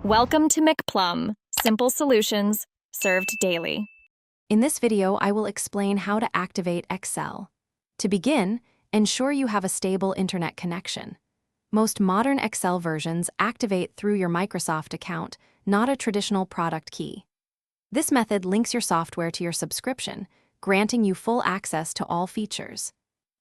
Welcome to McPlum, simple solutions served daily. In this video, I will explain how to activate Excel. To begin, ensure you have a stable internet connection. Most modern Excel versions activate through your Microsoft account, not a traditional product key. This method links your software to your subscription, granting you full access to all features.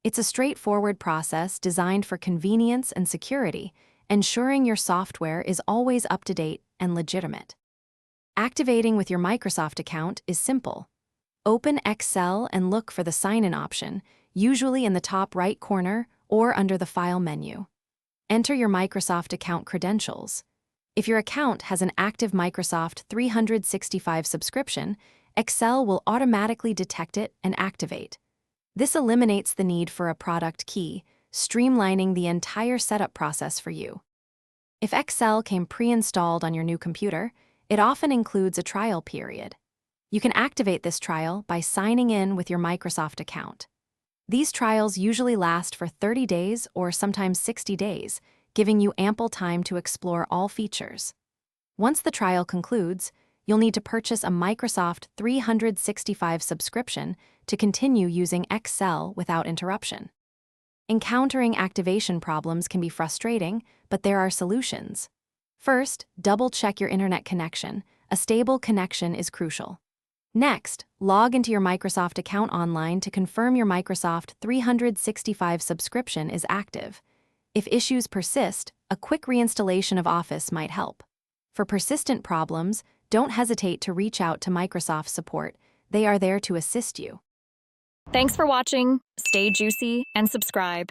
It's a straightforward process designed for convenience and security, ensuring your software is always up to date and legitimate. Activating with your Microsoft account is simple. Open Excel and look for the sign-in option, usually in the top right corner or under the File menu. Enter your Microsoft account credentials. If your account has an active Microsoft 365 subscription, Excel will automatically detect it and activate. This eliminates the need for a product key, streamlining the entire setup process for you. If Excel came pre-installed on your new computer, it often includes a trial period. You can activate this trial by signing in with your Microsoft account. These trials usually last for 30 days or sometimes 60 days, giving you ample time to explore all features. Once the trial concludes, you'll need to purchase a Microsoft 365 subscription to continue using Excel without interruption. Encountering activation problems can be frustrating, but there are solutions. First, double-check your internet connection. A stable connection is crucial. Next, log into your Microsoft account online to confirm your Microsoft 365 subscription is active. If issues persist, a quick reinstallation of Office might help. For persistent problems, don't hesitate to reach out to Microsoft support. They are there to assist you. Thanks for watching. Stay juicy and subscribe.